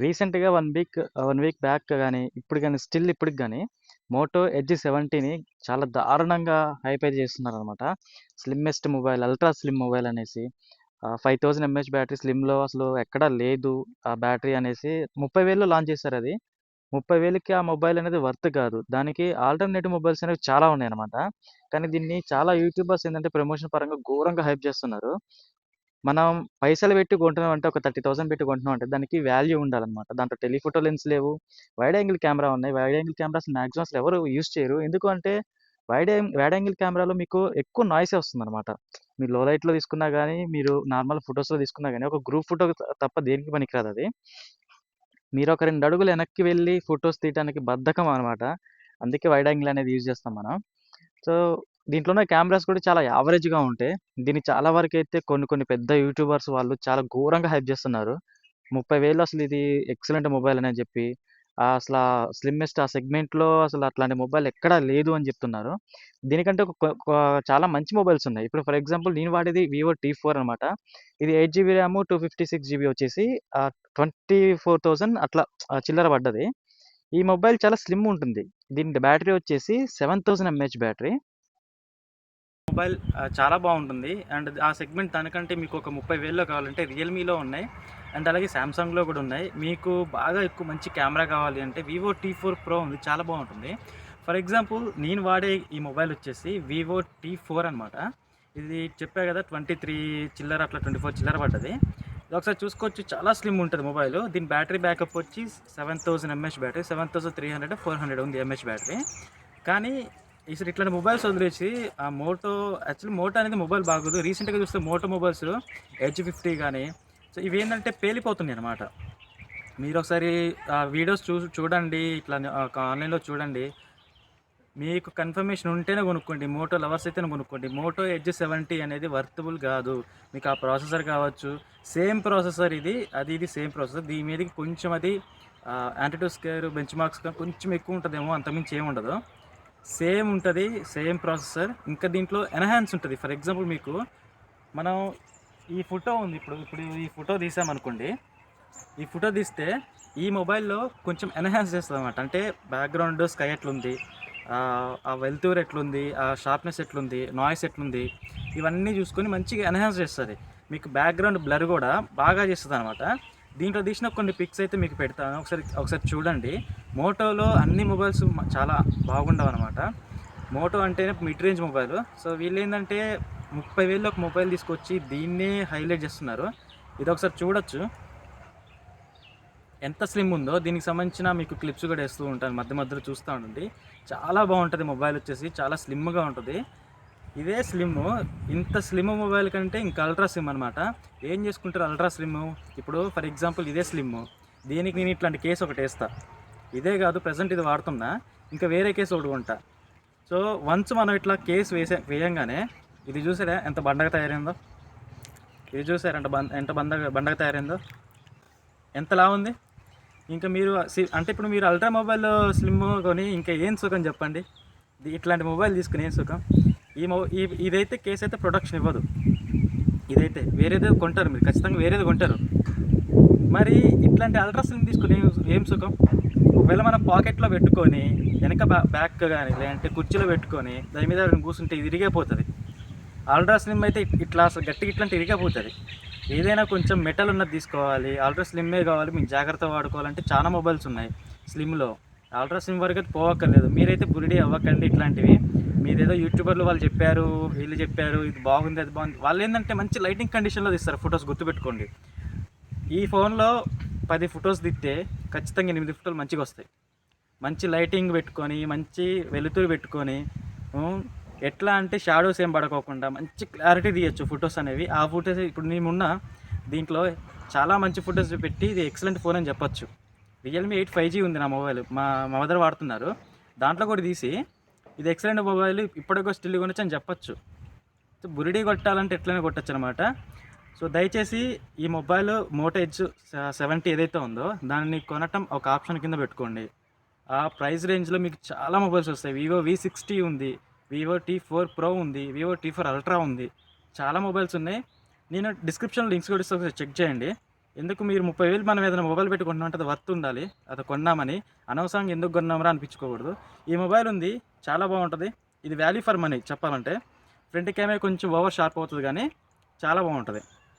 రీసెంట్‌గా 1 week back గాని, ఇప్పుడు గాని స్టిల్ ఇప్పటికి గాని మోటో ఎడ్జ్ 70ని చాలా దారుణంగా హైపై చేస్తున్నారనమాట. Slimmest mobile, ultra slim mobile అనేసి 5000 ఎంఏహెచ్ బ్యాటరీ స్లిమ్‌లో అసలు ఎక్కడా లేదు ఆ బ్యాటరీ అనేసి 30,000లో లాంచ్ చేశారది. 30,000కి ఆ మొబైల్ అనేది వర్త్ కాదు. దానికి ఆల్టర్‌నేటివ్ మొబైల్స్ అనేవి చాలా ఉన్నాయన్నమాట. కానీ దీన్ని చాలా యూట్యూబర్స్ ఏందంటే ప్రమోషన్ పరంగా ఘోరంగా హైప్ చేస్తున్నారు. మనం పైసలు పెట్టి కొంటున్నామంటే ఒక 30,000 పెట్టి కొంటున్నామంటే దానికి వాల్యూ ఉండాలన్నమాట. దాంట్లో టెలిఫోటో లెన్స్ లేవు. వైడ్ యాంగిల్ కెమెరా ఉన్నాయి. వైడ్ యాంగిల్ కెమెరాస్ మాక్సిమం అసలు ఎవరు యూజ్ చేయరు. ఎందుకు అంటే వైడ్ యాంగిల్ కెమెరాలో మీకు ఎక్కువ నాయిసే వస్తుందన్నమాట. మీరు లో లైట్‌లో తీసుకున్నా గానీ, మీరు నార్మల్ ఫోటోస్‌లో తీసుకున్నా గానీ, ఒక గ్రూప్ ఫోటోకి తప్ప దేనికి పనికిరాదది. మీరొక 2 అడుగులు వెనక్కి వెళ్లి ఫోటోస్ తీయటానికి బద్ధకం అనమాట. అందుకే వైడ్ యాంగిల్ అనేది యూజ్ చేస్తాం మనం. సో, దీంట్లో ఉన్న కెమెరాస్ కూడా చాలా యావరేజ్‌గా ఉంటాయి. దీన్ని చాలా వరకైతే కొన్ని కొన్ని పెద్ద యూట్యూబర్స్ వాళ్ళు చాలా ఘోరంగా హైప్ చేస్తున్నారు. 30,000 అసలు ఇది ఎక్సలెంట్ మొబైల్ అని చెప్పి, అసలా స్లిమ్మెస్ట్ ఆ సెగ్మెంట్‌లో అసలు అట్లాంటి మొబైల్ ఎక్కడా లేదు అని చెప్తున్నారు. దీనికంటే ఒక కొ కొ చాలా మంచి మొబైల్స్ ఉన్నాయి. ఇప్పుడు ఫర్ ఎగ్జాంపుల్ నేను వాడేది వివో టీ4 అనమాట. ఇది 8 జీబీ ర్యామ్, 256 జీబీ వచ్చేసి 24,000 అట్లా చిల్లర పడ్డది. ఈ మొబైల్ చాలా స్లిమ్ ఉంటుంది. దీని బ్యాటరీ వచ్చేసి 7000 ఎంఏహెచ్ బ్యాటరీ. మొబైల్ చాలా బాగుంటుంది. అండ్ ఆ సెగ్మెంట్ దానికంటే మీకు ఒక 30,000లో కావాలంటే రియల్మీలో ఉన్నాయి. అండ్ అలాగే సామ్సంగ్లో కూడా ఉన్నాయి. మీకు బాగా ఎక్కువ మంచి కెమెరా కావాలి అంటే వివో టీ4 ప్రో ఉంది, చాలా బాగుంటుంది. ఫర్ ఎగ్జాంపుల్ నేను వాడే ఈ మొబైల్ వచ్చేసి వివో టీ4 అనమాట. ఇది చెప్పా కదా 23 చిల్లర అట్లా 24 చిల్లర పడ్డది. ఇది ఒకసారి చూసుకోవచ్చు, చాలా స్లిమ్ ఉంటుంది మొబైల్. దీని బ్యాటరీ బ్యాకప్ వచ్చి 7000 ఎంఏహెచ్ బ్యాటరీ, 7300 400 ఉంది ఎంఏహెచ్ బ్యాటరీ. కానీ ఈసారి ఇట్లాంటి మొబైల్స్ వదిలేసి ఆ మోటో, యాక్చువల్లీ మోటో అనేది మొబైల్ బాగోదు. రీసెంట్గా చూస్తే మోటో మొబైల్స్ ఎడ్జ్ 50 కానీ, సో ఇవి ఏంటంటే పేలిపోతున్నాయి అనమాట. మీరు ఒకసారి ఆ వీడియోస్ చూడండి, ఇట్లా ఆన్లైన్లో చూడండి. మీకు కన్ఫర్మేషన్ ఉంటేనే కొనుక్కోండి. మోటో లవర్స్ అయితేనే కొనుక్కోండి. మోటో ఎడ్జ్ 70 అనేది వర్తబుల్ కాదు. మీకు ఆ ప్రాసెసర్ కావచ్చు, సేమ్ ప్రాసెసర్ ఇది సేమ్ ప్రాసెసర్. దీని మీదకి కొంచెం అది యాంటిట్యూడ్ స్క్వేర్ బెంచ్ మార్క్స్ కొంచెం ఎక్కువ ఉంటుందేమో, అంతమించి ఏమి ఉండదు. సేమ్ ఉంటుంది, సేమ్ ప్రాసెసర్. ఇంకా దీంట్లో ఎన్హాన్స్ ఉంటుంది. ఫర్ ఎగ్జాంపుల్ మీకు మనం ఈ ఫోటో ఉంది, ఇప్పుడు ఈ ఫోటో తీసామనుకోండి. ఈ ఫోటో తీస్తే ఈ మొబైల్లో కొంచెం ఎన్హాన్స్ చేస్తుంది అనమాట. అంటే బ్యాక్గ్రౌండ్ స్కై ఎట్లుంది, ఆ వెల్తూర్ ఎట్లుంది, ఆ షార్ప్నెస్ ఎట్లుంది, నాయిస్ ఎట్లుంది, ఇవన్నీ చూసుకొని మంచిగా ఎన్హాన్స్ చేస్తుంది. మీకు బ్యాక్గ్రౌండ్ బ్లర్ కూడా బాగా చేస్తుంది అనమాట. దీంట్లో తీసిన కొన్ని పిక్స్ అయితే మీకు పెడతాను, ఒకసారి చూడండి. మోటోలో అన్ని మొబైల్స్ చాలా బాగుండవు అనమాట. మోటో అంటేనే మిడ్ రేంజ్ మొబైల్. సో వీళ్ళు ఏంటంటే 30,000లో ఒక మొబైల్ తీసుకొచ్చి దీన్నే హైలైట్ చేస్తున్నారు. ఇది ఒకసారి చూడొచ్చు ఎంత స్లిమ్ ఉందో. దీనికి సంబంధించిన మీకు క్లిప్స్ కూడా వేస్తూ ఉంటాను, మధ్య మధ్యలో చూస్తూ ఉండండి. చాలా బాగుంటుంది మొబైల్ వచ్చేసి, చాలా స్లిమ్గా ఉంటుంది. ఇదే స్లిమ్, ఇంత స్లిమ్ మొబైల్ కంటే ఇంకా అల్ట్రా స్లిమ్ అనమాట. ఏం చేసుకుంటారు అల్ట్రా స్లిమ్? ఇప్పుడు ఫర్ ఎగ్జాంపుల్ ఇదే స్లిమ్, దీనికి నేను ఇట్లాంటి కేసు ఒకటి వేస్తా. ఇదే కాదు, ప్రజెంట్ ఇది వాడుతున్నా, ఇంకా వేరే కేసు ఒకటి కొంటా. సో వన్స్ మనం ఇట్లా కేసు వేయంగానే ఇది చూసారా ఎంత బండగా తయారైందో, ఇది చూసారా ఎంత బండగా తయారైందో, ఎంతలా ఉంది. ఇంకా మీరు అంటే ఇప్పుడు మీరు అల్ట్రా మొబైల్ స్లిమ్ కొని ఇంకా ఏం సుఖం చెప్పండి. ఇట్లాంటి మొబైల్ తీసుకుని ఏం సుఖం. ఇదైతే కేసు అయితే ప్రొడక్షన్ ఇవ్వదు. ఇదైతే వేరేదో కొంటారు, మీరు ఖచ్చితంగా వేరేది కొంటారు. మరి ఇట్లాంటి అల్ట్రా స్లిమ్ తీసుకుని ఏం సుఖం. ఒకవేళ మనం పాకెట్లో పెట్టుకొని వెనక బ్యాక్ కానీ లేదంటే కుర్చీలో పెట్టుకొని దాని మీద కూర్చుంటే ఇది ఇరిగిపోతుంది. అల్ట్రా స్లిమ్ అయితే ఇట్లా అసలు గట్టిగా ఇట్లాంటి ఇరిగిపోతుంది. ఏదైనా కొంచెం మెటల్ ఉన్నది తీసుకోవాలి. అల్ట్రా స్లిమ్మే కావాలి, మీకు జాగ్రత్త వాడుకోవాలంటే చాలా మొబైల్స్ ఉన్నాయి స్లిమ్లో. అల్ట్రా స్లిమ్ వరకు అయితే పోవక్కర్లేదు. మీరైతే బురిడి అవ్వకండి ఇట్లాంటివి. మీరేదో యూట్యూబర్లు వాళ్ళు చెప్పారు, వీళ్ళు చెప్పారు, ఇది బాగుంది అది బాగుంది. వాళ్ళు ఏంటంటే మంచి లైటింగ్ కండిషన్లో తీస్తారు ఫొటోస్, గుర్తుపెట్టుకోండి. ఈ ఫోన్లో 10 ఫొటోస్ దిస్తే ఖచ్చితంగా 8 ఫోటోలు మంచిగా వస్తాయి. మంచి లైటింగ్ పెట్టుకొని, మంచి వెలుతురు పెట్టుకొని, ఎట్లా అంటే షాడోస్ ఏం పడుకోకుండా మంచి క్లారిటీ తీయచ్చు ఫొటోస్ అనేవి. ఆ ఫొటోస్ ఇప్పుడు నేనున్న దీంట్లో చాలా మంచి ఫొటోస్ పెట్టి ఇది ఎక్సలెంట్ ఫోన్ అని చెప్పొచ్చు. రియల్మీ 8 5G ఉంది నా మొబైల్, మా మదర్ వాడుతున్నారు. దాంట్లో కూడా తీసి ఇది ఎక్సలెంట్ మొబైల్, ఇప్పటికో స్టిల్ కొనొచ్చు అని చెప్పొచ్చు. సో బురిడి కొట్టాలంటే ఎట్లనే కొట్టచ్చు అనమాట. సో దయచేసి ఈ మొబైల్ మోటో ఎడ్జ్ 70 ఏదైతే ఉందో దాన్ని కొనటం ఒక ఆప్షన్ కింద పెట్టుకోండి. ఆ ప్రైస్ రేంజ్లో మీకు చాలా మొబైల్స్ వస్తాయి. వివో V60 ఉంది, వివో టీ4 ప్రో ఉంది, వివో టీ4 అల్ట్రా ఉంది, చాలా మొబైల్స్ ఉన్నాయి. నేను డిస్క్రిప్షన్లో లింక్స్ కూడా ఇస్తే ఒకసారి చెక్ చేయండి. ఎందుకు మీరు 30,000 మనం ఏదైనా మొబైల్ పెట్టుకుంటున్నాం అంటే అది వర్త్ ఉండాలి. అది కొన్నామని అనవసరంగా ఎందుకు కొన్నాంరా అనిపించుకోకూడదు. ఈ మొబైల్ ఉంది, చాలా బాగుంటుంది. ఇది వాల్యూ ఫర్ మనీ చెప్పాలంటే. ఫ్రంట్ కెమెరా కొంచెం ఓవర్ షార్ప్ అవుతుంది కానీ చాలా బాగుంటుంది.